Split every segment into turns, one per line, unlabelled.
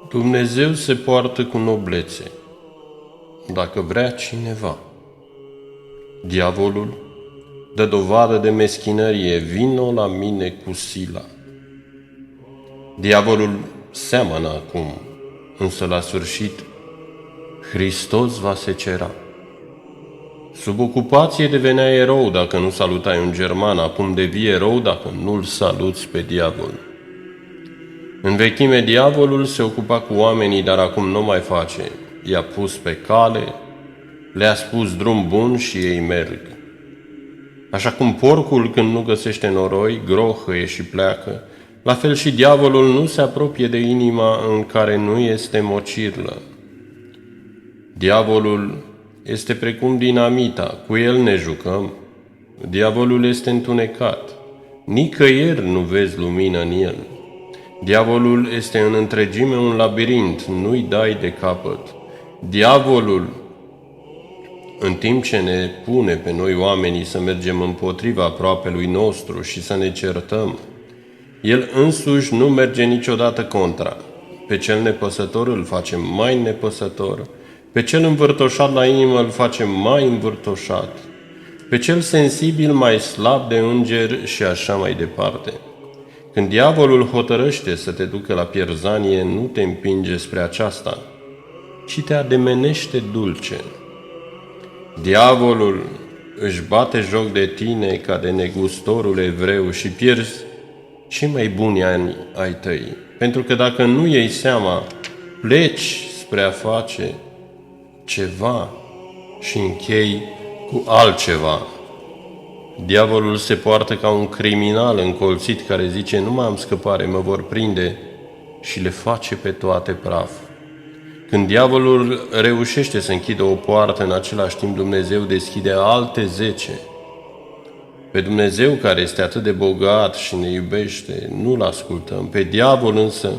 Dumnezeu se poartă cu noblețe, dacă vrea cineva. Diavolul dă dovadă de meschinărie, vino la mine cu sila. Diavolul seamănă acum, însă la sfârșit Hristos va secera. Sub ocupație devenea erou dacă nu salutai un german, acum devii erou dacă nu-l saluți pe diavol. În vechime diavolul se ocupa cu oamenii, dar acum nu mai face. I-a pus pe cale, le-a spus drum bun și ei merg. Așa cum porcul când nu găsește noroi, grohăie și pleacă, la fel și diavolul nu se apropie de inima în care nu este mocirlă. Diavolul este precum dinamita, cu el ne jucăm. Diavolul este întunecat, nicăieri nu vezi lumină în el. Diavolul este în întregime un labirint, nu-i dai de capăt. Diavolul, în timp ce ne pune pe noi oamenii să mergem împotriva aproapelui nostru și să ne certăm, el însuși nu merge niciodată contra. Pe cel nepăsător îl facem mai nepăsător, pe cel învârtoșat la inimă îl facem mai învârtoșat, pe cel sensibil mai slab de înger și așa mai departe. Când diavolul hotărăște să te ducă la pierzanie, nu te împinge spre aceasta, ci te ademenește dulce. Diavolul își bate joc de tine ca de negustorul evreu și pierzi cei mai buni ani ai tăi, pentru că dacă nu iei seama, pleci spre a face ceva și închei cu altceva. Diavolul se poartă ca un criminal încolțit care zice, nu mai am scăpare, mă vor prinde, și le face pe toate praf. Când diavolul reușește să închidă o poartă, în același timp Dumnezeu deschide alte 10. Pe Dumnezeu, care este atât de bogat și ne iubește, nu-L ascultăm. Pe diavol însă,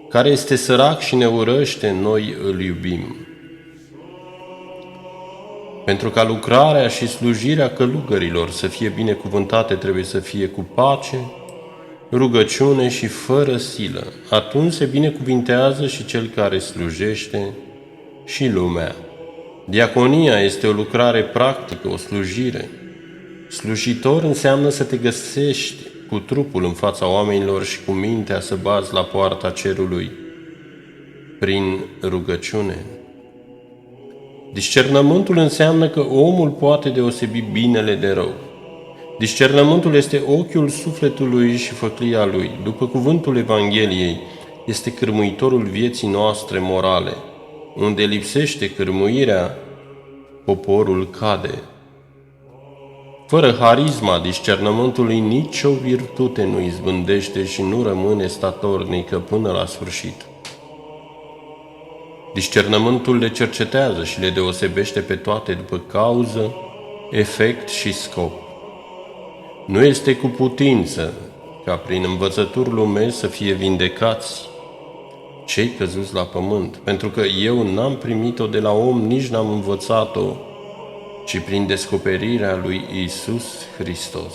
care este sărac și ne urăște, noi îl iubim. Pentru ca lucrarea și slujirea călugărilor să fie binecuvântate, trebuie să fie cu pace, rugăciune și fără silă. Atunci se binecuvintează și cel care slujește și lumea. Diaconia este o lucrare practică, o slujire. Slujitor înseamnă să te găsești cu trupul în fața oamenilor și cu mintea să bați la poarta cerului prin rugăciune. Discernământul înseamnă că omul poate deosebi binele de rău. Discernământul este ochiul sufletului și făclia lui. După cuvântul Evangheliei, este cârmuitorul vieții noastre morale. Unde lipsește cârmuirea, poporul cade. Fără harisma discernământului, nicio virtute nu izbândește și nu rămâne statornică până la sfârșit. Discernământul le cercetează și le deosebește pe toate după cauză, efect și scop. Nu este cu putință ca prin învățături lumești să fie vindecați cei căzuți la pământ, pentru că eu n-am primit-o de la om, nici n-am învățat-o, ci prin descoperirea lui Iisus Hristos.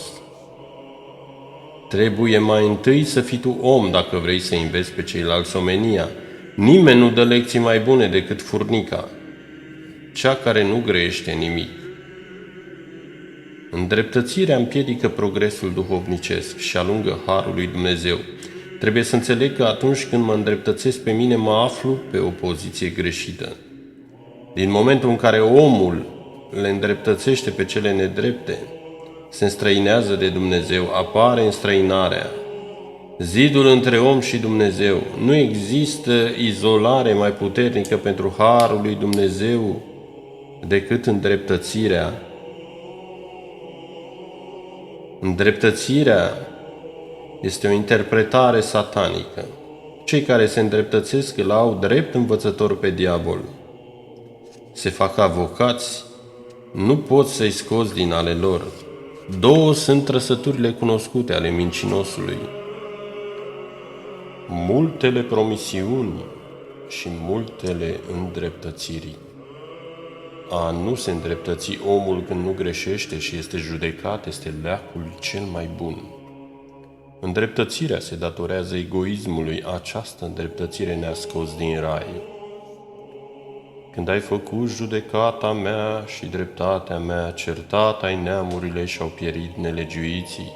Trebuie mai întâi să fii tu om dacă vrei să înveți pe ceilalți omenia. Nimeni nu dă lecții mai bune decât furnica, cea care nu grește nimic. Îndreptățirea împiedică progresul duhovnicesc și alungă harul lui Dumnezeu. Trebuie să înțeleg că atunci când mă îndreptățesc pe mine, mă aflu pe o poziție greșită. Din momentul în care omul le îndreptățește pe cele nedrepte, se înstrăinează de Dumnezeu, apare înstrăinarea. Zidul între om și Dumnezeu. Nu există izolare mai puternică pentru harul lui Dumnezeu decât îndreptățirea. Îndreptățirea este o interpretare satanică. Cei care se îndreptățesc îl au drept învățător pe diavol. Se fac avocați, nu poți să-i scoți din ale lor. Două sunt trăsăturile cunoscute ale mincinosului: multele promisiuni și multele îndreptățiri. A nu se îndreptăți omul când nu greșește și este judecat este leacul cel mai bun. Îndreptățirea se datorează egoismului, această îndreptățire ne-a scos din rai. Când ai făcut judecata mea și dreptatea mea, certat ai neamurile și-au pierit nelegiuiții.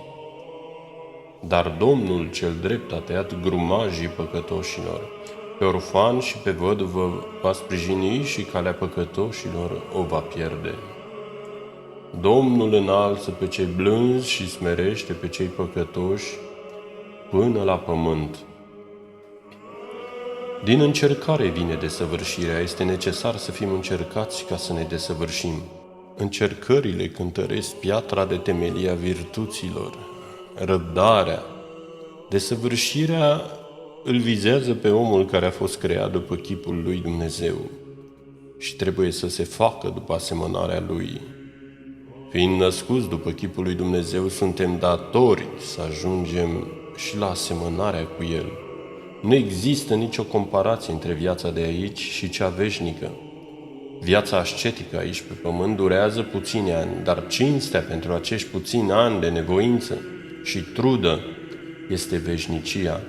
Dar Domnul cel drept a tăiat grumajii păcătoșilor. Pe orfan și pe văduvă va sprijini și calea păcătoșilor o va pierde. Domnul înalță pe cei blânzi și smerește pe cei păcătoși până la pământ. Din încercare vine desăvârșirea, este necesar să fim încercați ca să ne desăvârșim. Încercările cântăresc piatra de temelie a virtuților, răbdarea. Desăvârșirea îl vizează pe omul care a fost creat după chipul lui Dumnezeu și trebuie să se facă după asemănarea lui. Fiind născuți după chipul lui Dumnezeu, suntem datori să ajungem și la asemănarea cu El. Nu există nicio comparație între viața de aici și cea veșnică. Viața ascetică aici pe pământ durează puțini ani, dar cinstea pentru acești puțini ani de nevoință și trudă este veșnicia.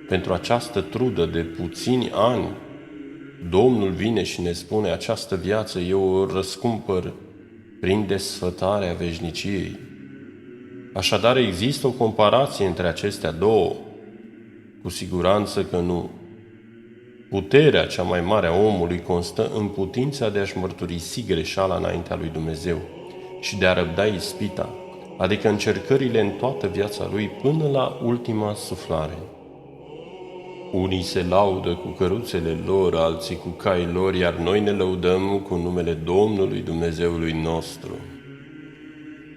Pentru această trudă de puțini ani, Domnul vine și ne spune: această viață eu o răscumpăr prin desfătarea veșniciei. Așadar există o comparație între acestea două? Cu siguranță că nu. Puterea cea mai mare a omului constă în putința de a-și mărturisi greșeala înaintea lui Dumnezeu și de a răbda ispita, adică încercările în toată viața lui până la ultima suflare. Unii se laudă cu căruțele lor, alții cu caii lor, iar noi ne lăudăm cu numele Domnului Dumnezeului nostru.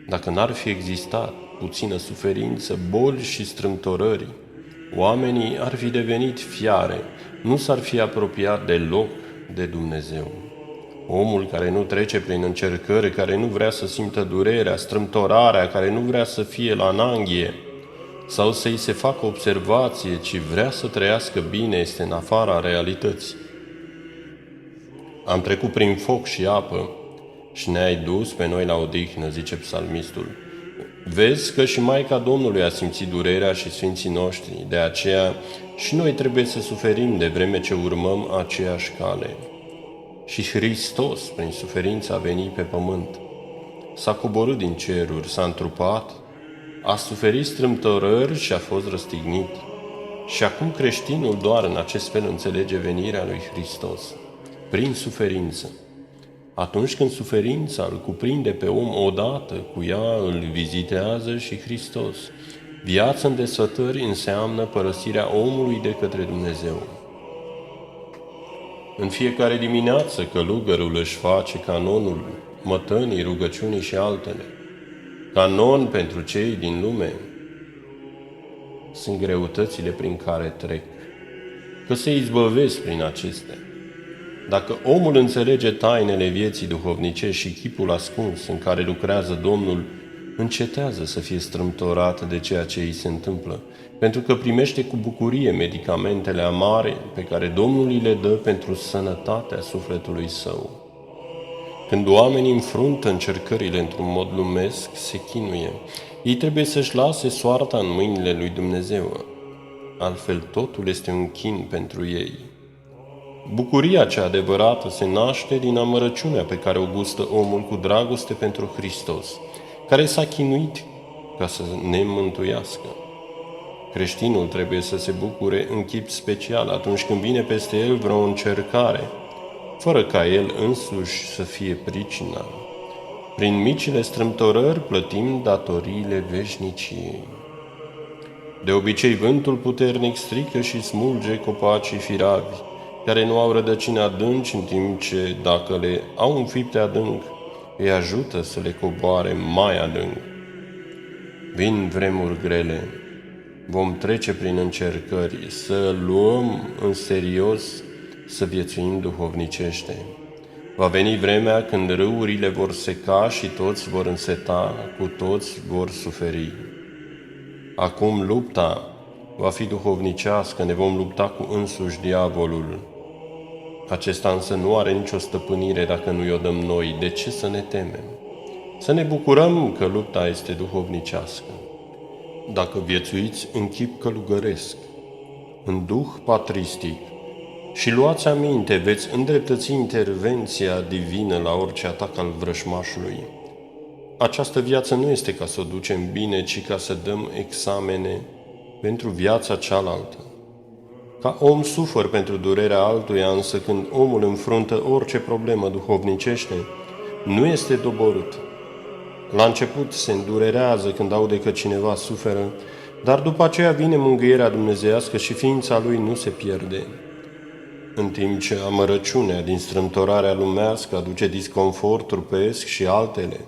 Dacă n-ar fi existat puțină suferință, boli și strâmtorări, oamenii ar fi devenit fiare, nu s-ar fi apropiat deloc de Dumnezeu. Omul care nu trece prin încercări, care nu vrea să simtă durerea, strâmtorarea, care nu vrea să fie la ananghie sau să-i se facă observație, ci vrea să trăiască bine, este în afara realității. Am trecut prin foc și apă și ne-ai dus pe noi la odihnă, zice psalmistul. Vezi că și Maica Domnului a simțit durerea și sfinții noștri, de aceea și noi trebuie să suferim de vreme ce urmăm aceeași cale. Și Hristos, prin suferință, a venit pe pământ. S-a coborât din ceruri, s-a întrupat, a suferit strâmtorări și a fost răstignit. Și acum creștinul doar în acest fel înțelege venirea lui Hristos, prin suferință. Atunci când suferința îl cuprinde pe om odată, cu ea îl vizitează și Hristos. Viața în desfătări înseamnă părăsirea omului de către Dumnezeu. În fiecare dimineață călugărul își face canonul, mătănii, rugăciunii și altele. Canon pentru cei din lume sunt greutățile prin care trec, că se izbăvesc prin acestea. Dacă omul înțelege tainele vieții duhovnicești și chipul ascuns în care lucrează Domnul, încetează să fie strâmtorat de ceea ce îi se întâmplă, pentru că primește cu bucurie medicamentele amare pe care Domnul îi le dă pentru sănătatea sufletului său. Când oamenii înfruntă încercările într-un mod lumesc, se chinuie. Ei trebuie să-și lase soarta în mâinile lui Dumnezeu, altfel totul este un chin pentru ei. Bucuria cea adevărată se naște din amărăciunea pe care o gustă omul cu dragoste pentru Hristos, care s-a chinuit ca să ne mântuiască. Creștinul trebuie să se bucure în chip special atunci când vine peste el vreo încercare, fără ca el însuși să fie pricina. Prin micile strâmtorări plătim datoriile veșniciei. De obicei, vântul puternic strică și smulge copacii firavi, care nu au rădăcini adânci, în timp ce, dacă le au înfipte adânc, îi ajută să le coboare mai adânc. Vin vremuri grele, vom trece prin încercări, să luăm în serios, să viețuim duhovnicește. Va veni vremea când râurile vor seca și toți vor înseta, cu toți vor suferi. Acum lupta va fi duhovnicească, ne vom lupta cu însuși diavolul. Acesta însă nu are nicio stăpânire dacă nu i-o dăm noi. De ce să ne temem? Să ne bucurăm că lupta este duhovnicească. dacă viețuiți în chip călugăresc, în duh patristic, și luați aminte, veți îndreptăți intervenția divină la orice atac al vrășmașului. Această viață nu este ca să o ducem bine, ci ca să dăm examene pentru viața cealaltă. Ca om sufăr pentru durerea altuia, însă când omul înfruntă orice problemă duhovnicește, nu este doborât. La început se îndurerează când aude că cineva suferă, dar după aceea vine mângâierea dumnezeiască și ființa lui nu se pierde. În timp ce amărăciunea din strâmtorarea lumească aduce disconfort trupesc și altele,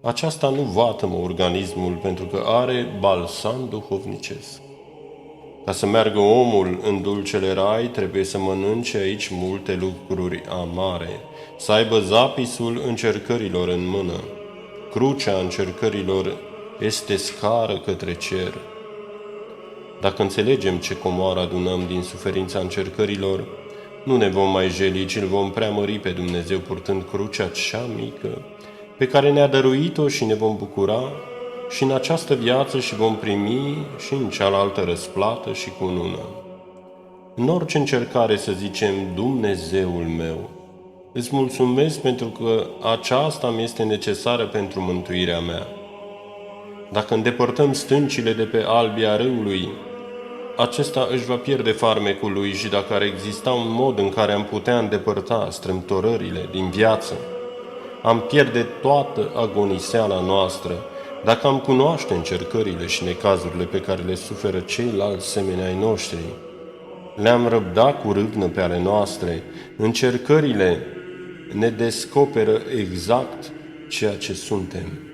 aceasta nu vatămă organismul pentru că are balsam duhovnicesc. Ca să meargă omul în dulcele rai, trebuie să mănânce aici multe lucruri amare, să aibă zapisul încercărilor în mână. Crucea încercărilor este scară către cer. Dacă înțelegem ce comoară adunăm din suferința încercărilor, nu ne vom mai jeli, ci îl vom preamări pe Dumnezeu purtând crucea cea mică, pe care ne-a dăruit-o și ne vom bucura și în această viață și vom primi și în cealaltă răsplată și cunună. În orice încercare să zicem, Dumnezeul meu, îți mulțumesc pentru că aceasta mi este necesară pentru mântuirea mea. Dacă îndepărtăm stâncile de pe albia râului, acesta își va pierde farmecul lui și dacă ar exista un mod în care am putea îndepărta strâmtorările din viață, am pierde toată agoniseala noastră dacă am cunoaște încercările și necazurile pe care le suferă ceilalți semeni ai noștri. Le-am răbda cu râvnă pe ale noastre, încercările ne descoperă exact ceea ce suntem.